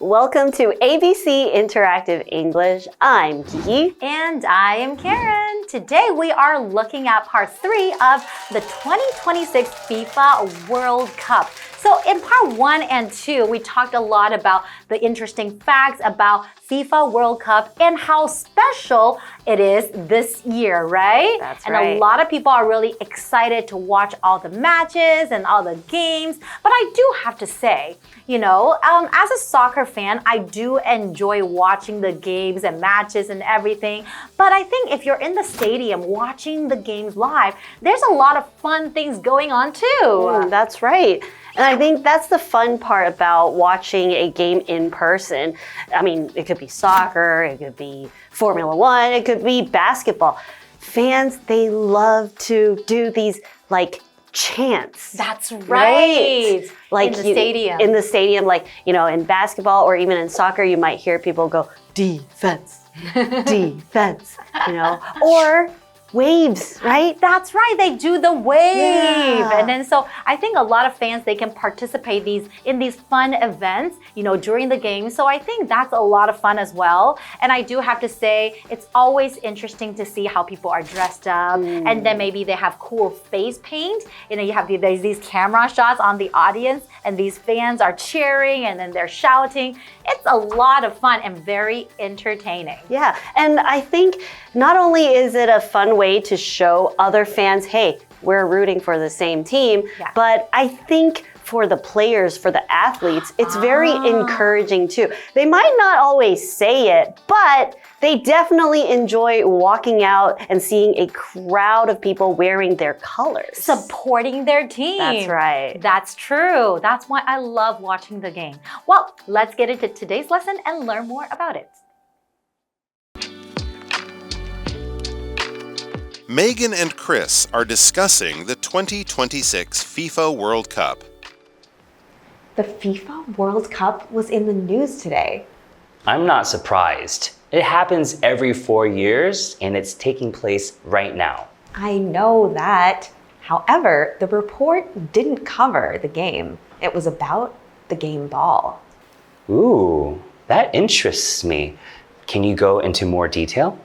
Welcome to ABC Interactive English. I'm Kiki. And I am Karen. Today we are looking at part 3 of the 2026 FIFA World Cup. So in part 1 and 2, we talked a lot about the interesting facts about FIFA World Cup and how special it is this year, right? That's right. And a lot of people are really excited to watch all the matches and all the games. But I do have to say, as a soccer fan, I do enjoy watching the games and matches and everything. But I think if you're in the stadium watching the games live, there's a lot of fun things going on too. That's right. And I think that's the fun part about watching a game in person. I mean, it could be soccer, it could be Formula One, it could be basketball. Fans, they love to do these chants. That's right. Like in the stadium. In the stadium, in basketball or even in soccer, you might hear people go, defense, defense, or waves, right? That's right. They do the wave. Yeah. And then so I think a lot of fans, they can participate in these fun events, during the game. So I think that's a lot of fun as well. And I do have to say, it's always interesting to see how people are dressed up. And then maybe they have cool face paint. You have these camera shots on the audience and these fans are cheering and then they're shouting. It's a lot of fun and very entertaining. Yeah. And I think not only is it a fun way to show other fans, hey, we're rooting for the same team, but I think for the players, for the athletes, it's very encouraging too. They might not always say it, but they definitely enjoy walking out and seeing a crowd of people wearing their colors. Supporting their team. That's right. That's true. That's why I love watching the game. Well, let's get into today's lesson and learn more about it. Megan and Chris are discussing the 2026 FIFA World Cup. The FIFA World Cup was in the news today. I'm not surprised. It happens every 4 years and it's taking place right now. I know that. However, the report didn't cover the game. It was about the game ball. Ooh, that interests me. Can you go into more detail?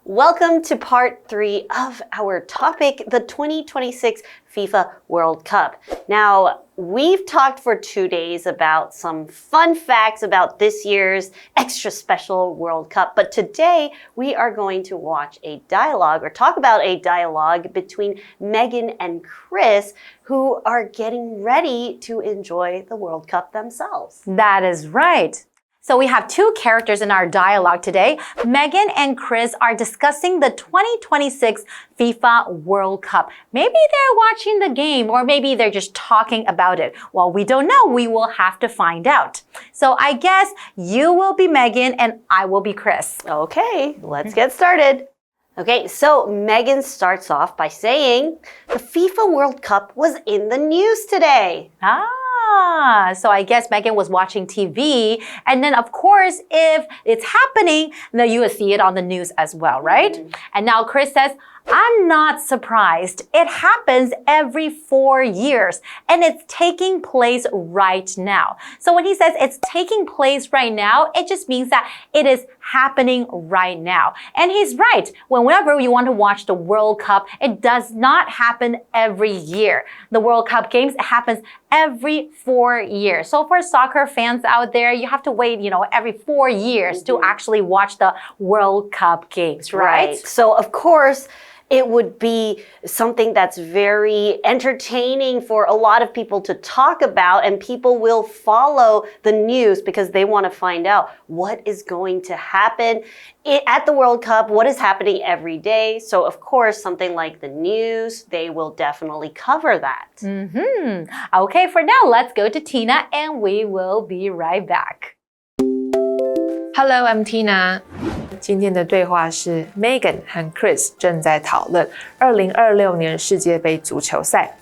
Welcome to part 3 of our topic, the 2026 FIFA World Cup. Now, we've talked for 2 days about some fun facts about this year's extra special World Cup, but today we are going to watch a dialogue or talk about a dialogue between Megan and Chris, who are getting ready to enjoy the World Cup themselves. That is right. So we have 2 characters in our dialogue today. Megan and Chris are discussing the 2026 FIFA World Cup. Maybe they're watching the game or maybe they're just talking about it. Well, we don't know. We will have to find out. So I guess you will be Megan and I will be Chris. Okay, let's get started. Okay, so Megan starts off by saying, the FIFA World Cup was in the news today. So I guess Megan was watching TV. And then, of course, if it's happening, then you will see it on the news as well, right? And now Chris says, I'm not surprised. It happens every 4 years and it's taking place right now. So when he says it's taking place right now, it just means that it is happening right now. And he's right. Whenever you want to watch the World Cup, it does not happen every year. The World Cup games, it happens every 4 years. So for soccer fans out there, you have to wait, every 4 years to actually watch the World Cup games, right? So of course, it would be something that's very entertaining for a lot of people to talk about, and people will follow the news because they want to find out what is going to happen at the World Cup, what is happening every day. So of course, something like the news, they will definitely cover that. Okay, for now, let's go to Tina and we will be right back. Hello, I'm Tina. 今天的对话是 Megan 和 Chris 正在讨论2026年世界杯足球赛。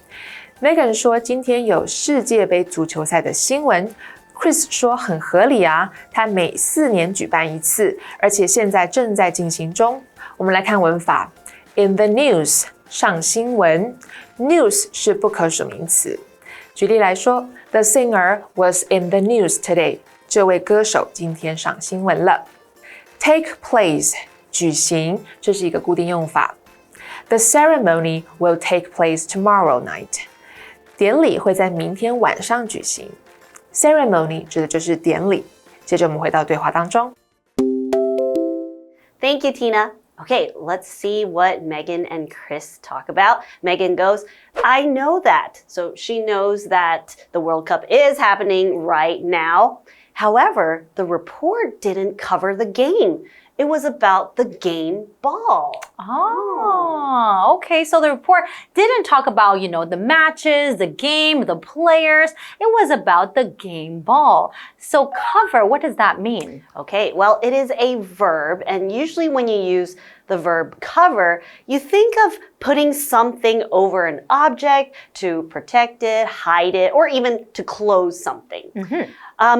Megan 说今天有世界杯足球赛的新闻。Chris 说很合理啊，他每4年举办一次，而且现在正在进行中。我们来看文法。In the news 上新闻 ，news 是不可数名词。举例来说 ，The singer was in the news today。这位歌手今天上新闻了。Take place 举行，这是一个固定用法。The ceremony will take place tomorrow night。典礼会在明天晚上举行。Ceremony 指的就是典礼。接着我们回到对话当中。Thank you, Tina. Okay, let's see what Megan and Chris talk about. Megan goes, I know that. So she knows that the World Cup is happening right now. However, the report didn't cover the game. It was about the game ball. Oh, okay. So the report didn't talk about, the matches, the game, the players. It was about the game ball. So cover, what does that mean? Okay, well, it is a verb, and usually when you use the verb cover, you think of putting something over an object to protect it, hide it, or even to close something.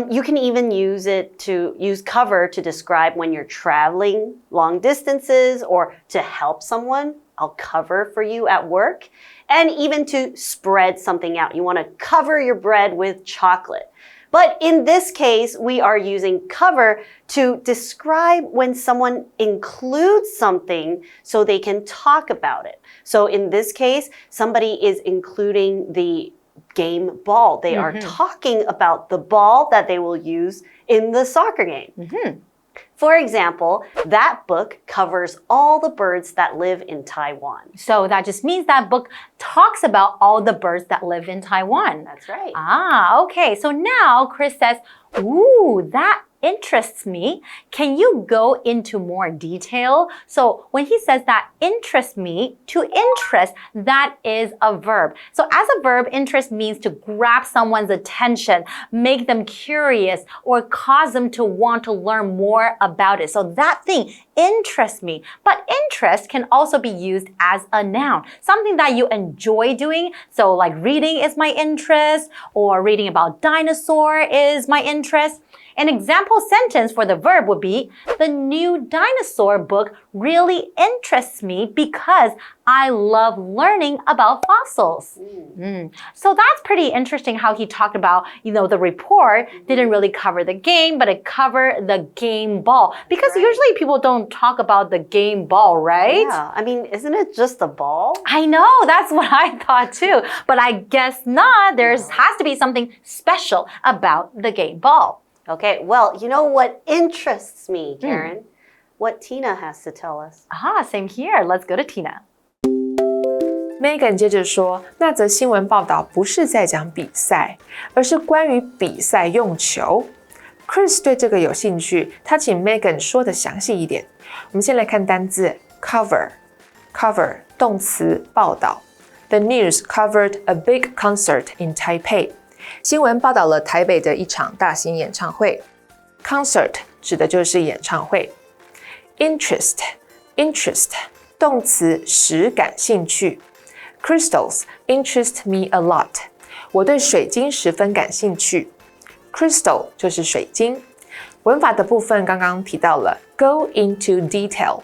You can even use cover to describe when you're traveling long distances or to help someone. I'll cover for you at work. And even to spread something out. You want to cover your bread with chocolate. But in this case, we are using cover to describe when someone includes something so they can talk about it. So in this case, somebody is including the game ball. They are talking about the ball that they will use in the soccer game. For example, that book covers all the birds that live in Taiwan. So that just means that book talks about all the birds that live in Taiwan. That's right. Ah, okay. So now Chris says, ooh, that interests me. Can you go into more detail? So when he says that interests me, to interest, that is a verb. So as a verb, interest means to grab someone's attention, make them curious, or cause them to want to learn more about it. So that thing interests me. But interest can also be used as a noun, something that you enjoy doing. So like reading is my interest, or reading about dinosaur is my interest. An example sentence for the verb would be, the new dinosaur book really interests me because I love learning about fossils. So that's pretty interesting how he talked about, the report didn't really cover the game, but it covered the game ball. Because usually people don't talk about the game ball, right? Yeah, I mean, isn't it just a ball? I know, that's what I thought too. But I guess not. There has to be something special about the game ball. Okay, well, you know what interests me, Karen? What Tina has to tell us. Ah, same here. Let's go to Tina. Megan 接着说，那则新闻报道不是在讲比赛，而是关于比赛用球。Chris 对这个有兴趣，他请 Megan 说的详细一点。我们先来看单字 cover 动词报道。The news covered a big concert in Taipei. 新闻报道了台北的一场大型演唱会。Concert 指的就是演唱会。Interest 动词使感兴趣。Crystals interest me a lot. 我对水晶十分感兴趣。Crystal 就是水晶。文法的部分刚刚提到了 go into detail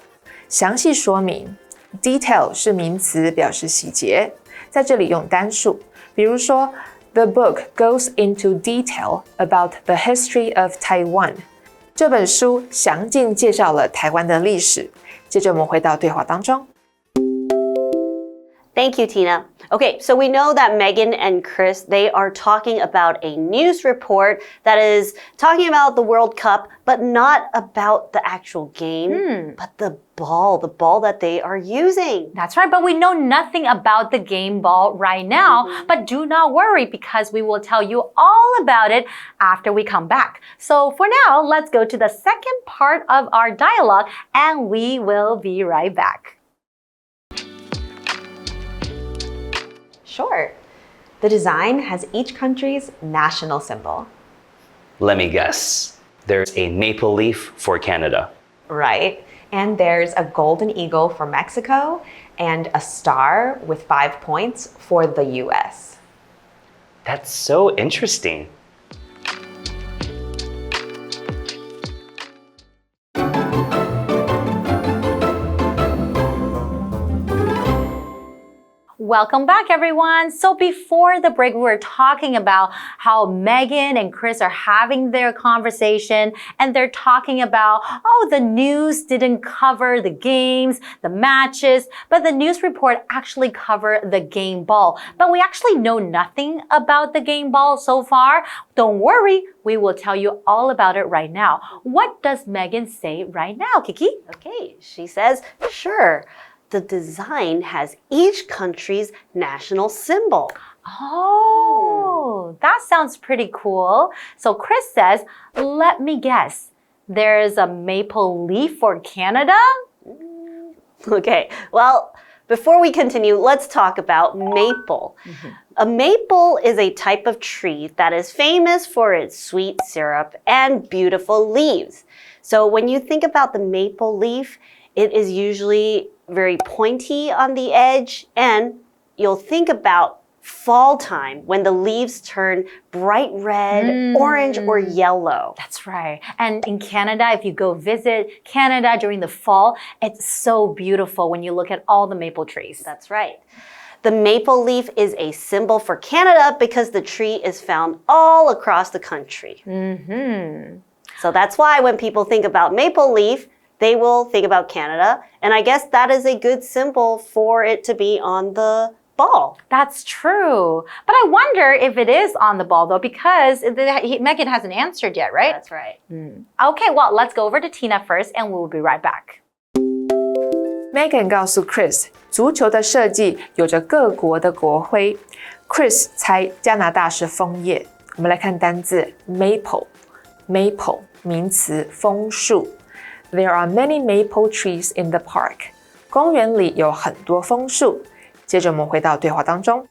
详细说明。Detail 是名词，表示细节，在这里用单数。比如说The book goes into detail about the history of Taiwan. 这本书详尽介绍了台湾的历史。接着我们回到对话当中。Thank you, Tina. Okay, so we know that Megan and Chris, they are talking about a news report that is talking about the World Cup, but not about the actual game, but the ball that they are using. That's right, but we know nothing about the game ball right now. But do not worry because we will tell you all about it after we come back. So for now, let's go to the second part of our dialogue and we will be right back. Sure. The design has each country's national symbol. Let me guess. There's a maple leaf for Canada. Right. And there's a golden eagle for Mexico and a star with 5 points for the US. That's so interesting. Welcome back, everyone. So before the break, we were talking about how Megan and Chris are having their conversation and they're talking about, oh, the news didn't cover the games, the matches, but the news report actually covered the game ball. But we actually know nothing about the game ball so far. Don't worry, we will tell you all about it right now. What does Megan say right now, Kiki? Okay, she says, sure. The design has each country's national symbol. Oh, that sounds pretty cool. So Chris says, let me guess. There's a maple leaf for Canada? Okay, well, before we continue, let's talk about maple. A maple is a type of tree that is famous for its sweet syrup and beautiful leaves. So when you think about the maple leaf, it is usually very pointy on the edge, and you'll think about fall time when the leaves turn bright red, orange, or yellow. That's right. And in Canada, if you go visit Canada during the fall, it's so beautiful when you look at all the maple trees. That's right. The maple leaf is a symbol for Canada because the tree is found all across the country. So that's why when people think about maple leaf, they will think about Canada. And I guess that is a good symbol for it to be on the ball. That's true. But I wonder if it is on the ball, though, because Megan hasn't answered yet, right? That's right. Okay, well, let's go over to Tina first, and we'll be right back. Megan 告诉 Chris， 足球的设计有着各国的国徽。Chris 猜加拿大是枫叶。我们来看单字 maple， 名词，枫树。There are many maple trees in the park. 公园里有很多枫树。接着我们回到对话当中。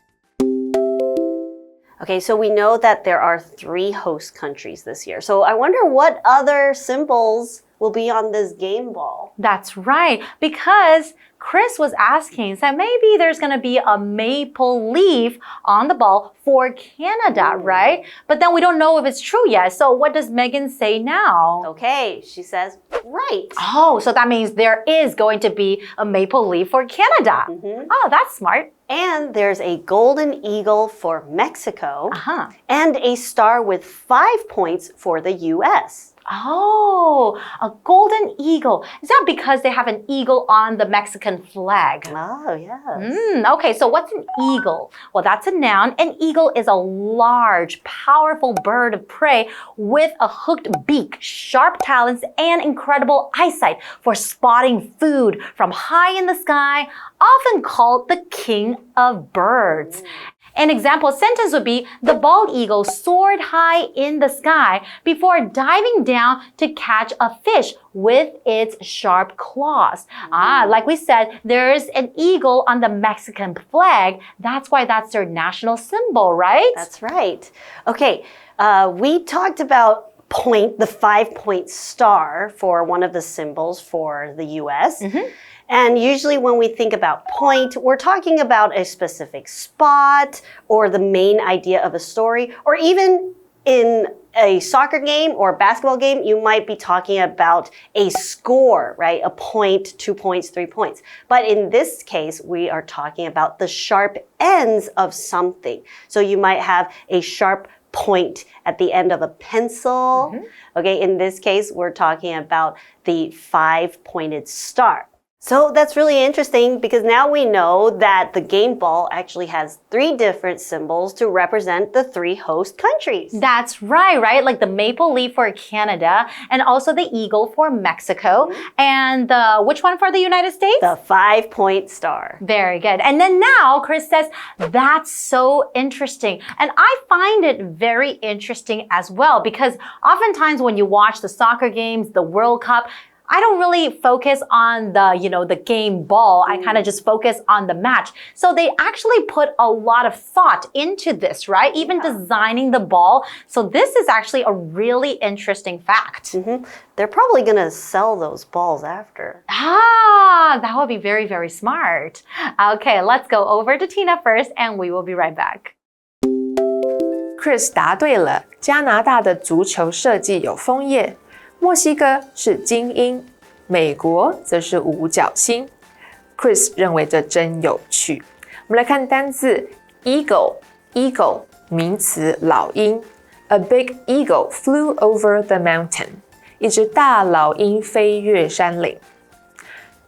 Okay, so we know that there are 3 host countries this year. So I wonder what other symbols will be on this game ball. That's right, because Chris was asking, so maybe there's going to be a maple leaf on the ball for Canada, right? But then we don't know if it's true yet. So what does Megan say now? Okay, she says, right. Oh, so that means there is going to be a maple leaf for Canada. Oh, that's smart. And there's a golden eagle for Mexico and a star with 5 points for the US. Oh, a golden eagle. Is that because they have an eagle on the Mexican flag? Oh, yes. Okay, so what's an eagle? Well, that's a noun. An eagle is a large, powerful bird of prey with a hooked beak, sharp talons, and incredible eyesight for spotting food from high in the sky, often called the king of birds. An example sentence would be, the bald eagle soared high in the sky before diving down to catch a fish with its sharp claws. Like we said, there's an eagle on the Mexican flag. That's why that's their national symbol, right? That's right. Okay, we talked about point, the 5-point star for one of the symbols for the US. And usually when we think about point, we're talking about a specific spot or the main idea of a story, or even in a soccer game or basketball game, you might be talking about a score, right? A point, 2 points, 3 points. But in this case, we are talking about the sharp ends of something. So you might have a sharp point at the end of a pencil. Okay, in this case, we're talking about the 5-pointed star. So that's really interesting because now we know that the game ball actually has 3 different symbols to represent the 3 host countries. That's right? Like the maple leaf for Canada and also the eagle for Mexico. And which one for the United States? The 5-point star. Very good. And then now Chris says, that's so interesting. And I find it very interesting as well because oftentimes when you watch the soccer games, the World Cup, I don't really focus on the game ball. I kind of just focus on the match. So they actually put a lot of thought into this, right? Even designing the ball. So this is actually a really interesting fact. They're probably going to sell those balls after. That would be very, very smart. Okay, let's go over to Tina first and we will be right back. Chris 答对了，加拿大的足球设计有枫叶。墨西哥是精英，美国则是五角星。Chris 认为这真有趣。我们来看单字 eagle 名词老鹰 A big eagle flew over the mountain 一只大老鹰飞越山岭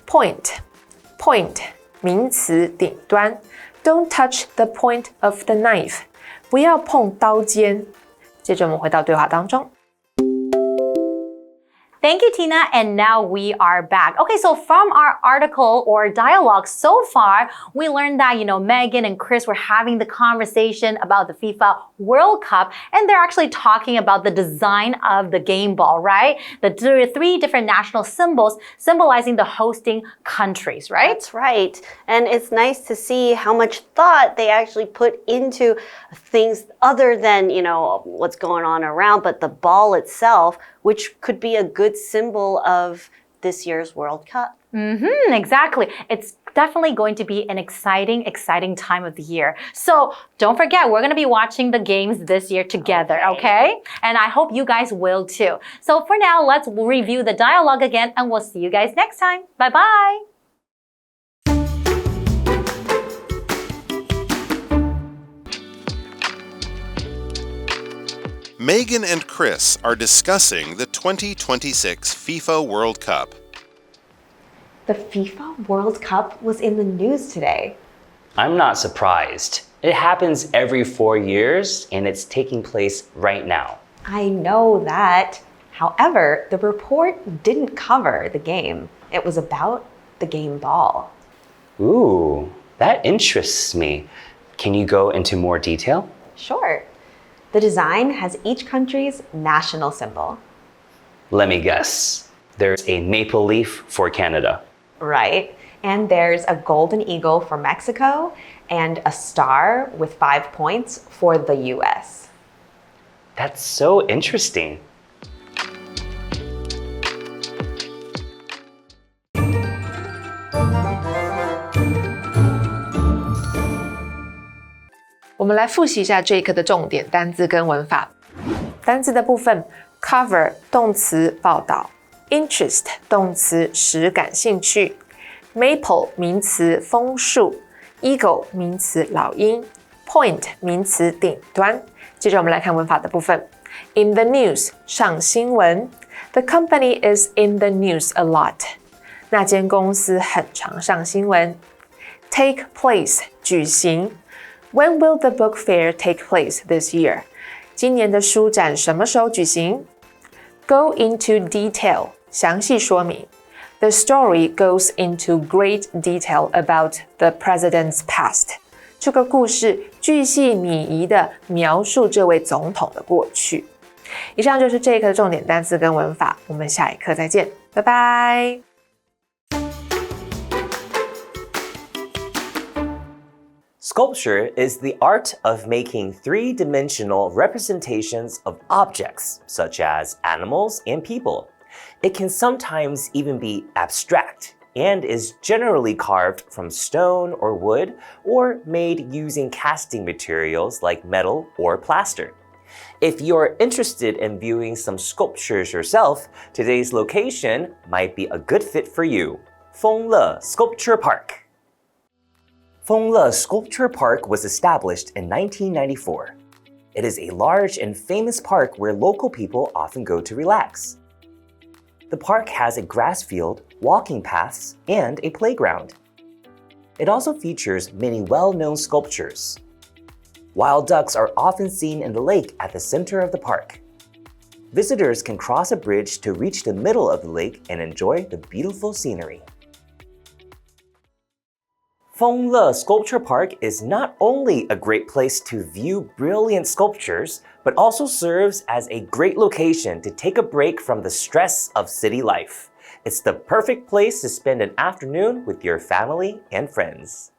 point 名词顶端 Don't touch the point of the knife 不要碰刀尖接着我们回到对话当中Thank you, Tina. And now we are back. Okay, so from our article or dialogue so far, we learned that, Megan and Chris were having the conversation about the FIFA World Cup, and they're actually talking about the design of the game ball, right? The three different national symbols symbolizing the hosting countries, right? That's right. And it's nice to see how much thought they actually put into things other than, what's going on around, but the ball itself, which could be a good symbol of this year's World Cup. Exactly. It's definitely going to be an exciting time of the year. So don't forget, we're going to be watching the games this year together, okay? And I hope you guys will too. So for now, let's review the dialogue again and we'll see you guys next time. Bye-bye. Megan and Chris are discussing the 2026 FIFA World Cup. The FIFA World Cup was in the news today. I'm not surprised. It happens every 4 years and it's taking place right now. I know that. However, the report didn't cover the game. It was about the game ball. Ooh, that interests me. Can you go into more detail? Sure. The design has each country's national symbol. Let me guess. There's a maple leaf for Canada. Right. And there's a golden eagle for Mexico and a star with 5 points for the US. That's so interesting.我们来复习一下这一课的重点单字跟文法。单字的部分 cover 动词报道 interest 动词使感兴趣 maple 名词枫树 eagle 名词老鹰 point 名词顶端。接着我们来看文法的部分 in the news 上新闻 The company is in the news a lot 那间公司很常上新闻 take place 举行When will the book fair take place this year? 今年的书展什么时候举行 Go into detail 详细说明 The story goes into great detail about the president's past. 这个故事巨细靡遗地描述这位总统的过去。以上就是这一课的重点单词跟文法，我们下一课再见，拜拜。Sculpture is the art of making three-dimensional representations of objects, such as animals and people. It can sometimes even be abstract and is generally carved from stone or wood or made using casting materials like metal or plaster. If you're interested in viewing some sculptures yourself, today's location might be a good fit for you. Fengle Sculpture Park. Fengle Sculpture Park was established in 1994. It is a large and famous park where local people often go to relax. The park has a grass field, walking paths, and a playground. It also features many well-known sculptures. Wild ducks are often seen in the lake at the center of the park. Visitors can cross a bridge to reach the middle of the lake and enjoy the beautiful scenery. Fengle Sculpture Park is not only a great place to view brilliant sculptures, but also serves as a great location to take a break from the stress of city life. It's the perfect place to spend an afternoon with your family and friends.